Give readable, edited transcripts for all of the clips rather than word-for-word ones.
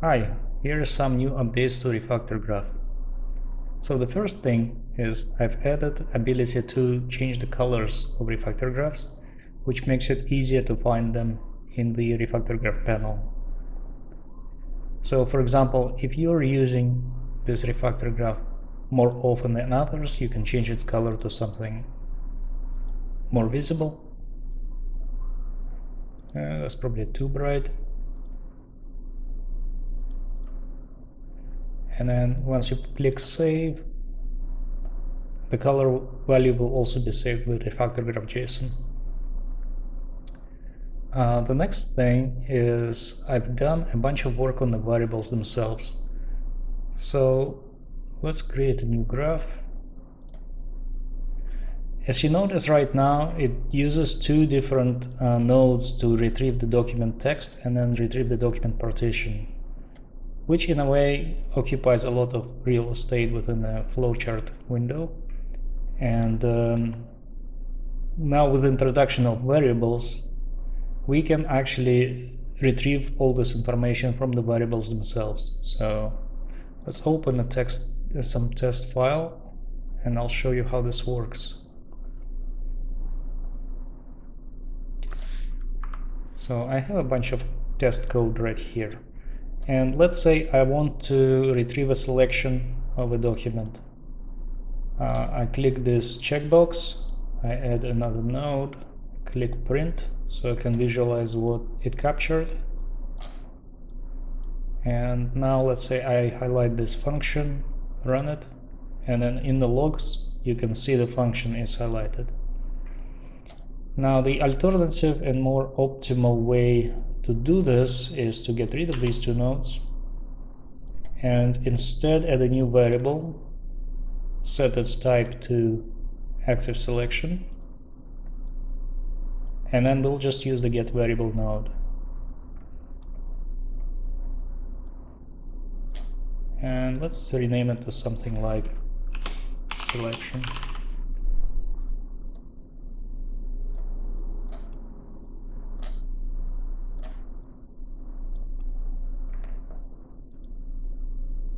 Hi, here are some new updates to RefactorGraph. So the first thing is I've added ability to change the colors of RefactorGraphs, which makes it easier to find them in the RefactorGraph panel. So for example, if you're using this RefactorGraph more often than others, you can change its color to something more visible. That's probably too bright. And then once you click save, the color value will also be saved with RefactorGraph.json. The next thing is I've done a bunch of work on the variables themselves. So let's create a new graph. As you notice right now, it uses two different nodes to retrieve the document text and then retrieve the document partition, which in a way occupies a lot of real estate within the flowchart window. And now with the introduction of variables, we can actually retrieve all this information from the variables themselves. So let's open some test file, and I'll show you how this works. So I have a bunch of test code right here. And let's say I want to retrieve a selection of a document. I click this checkbox, I add another node, click print, so I can visualize what it captured. And now let's say I highlight this function, run it, and then in the logs you can see the function is highlighted. Now the alternative and more optimal way to do this is to get rid of these two nodes and instead add a new variable, set its type to active selection, and then we'll just use the get variable node. And let's rename it to something like selection.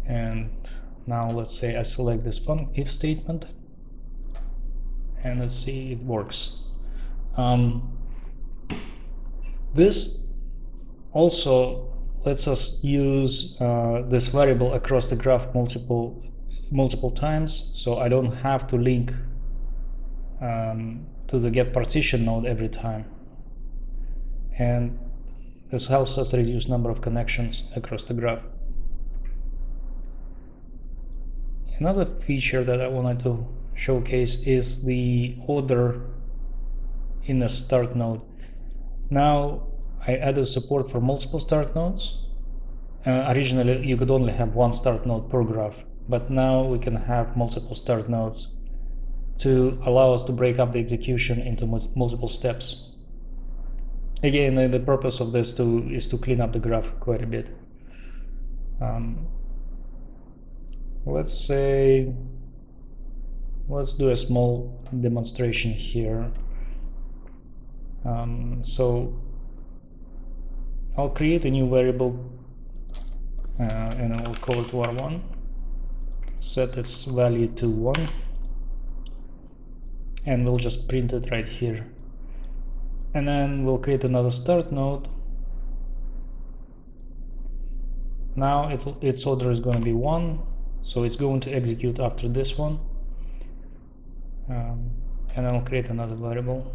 And now let's say I select this if statement, and let's see it works. This also lets us use this variable across the graph multiple times, so I don't have to link to the get partition node every time. And this helps us reduce number of connections across the graph. Another feature that I wanted to showcase is the order in the start node. Now I added support for multiple start nodes. Originally you could only have one start node per graph, but now we can have multiple start nodes to allow us to break up the execution into multiple steps. Again, the purpose of this is to clean up the graph quite a bit. Let's do a small demonstration here. So I'll create a new variable and I'll call it var1, set its value to 1, and we'll just print it right here. And then we'll create another start node. Now its order is going to be 1, so it's going to execute after this one. And then I'll create another variable,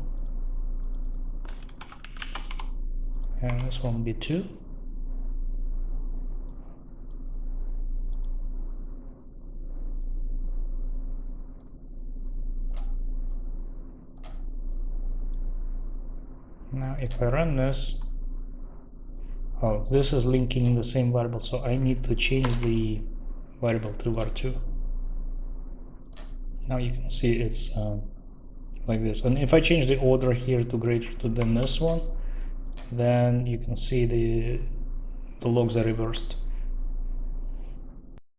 and this one will be 2. Now if I run this, oh, this is linking the same variable, so I need to change the variable to var2. Now you can see it's like this, and if I change the order here to greater than this one, then you can see the logs are reversed.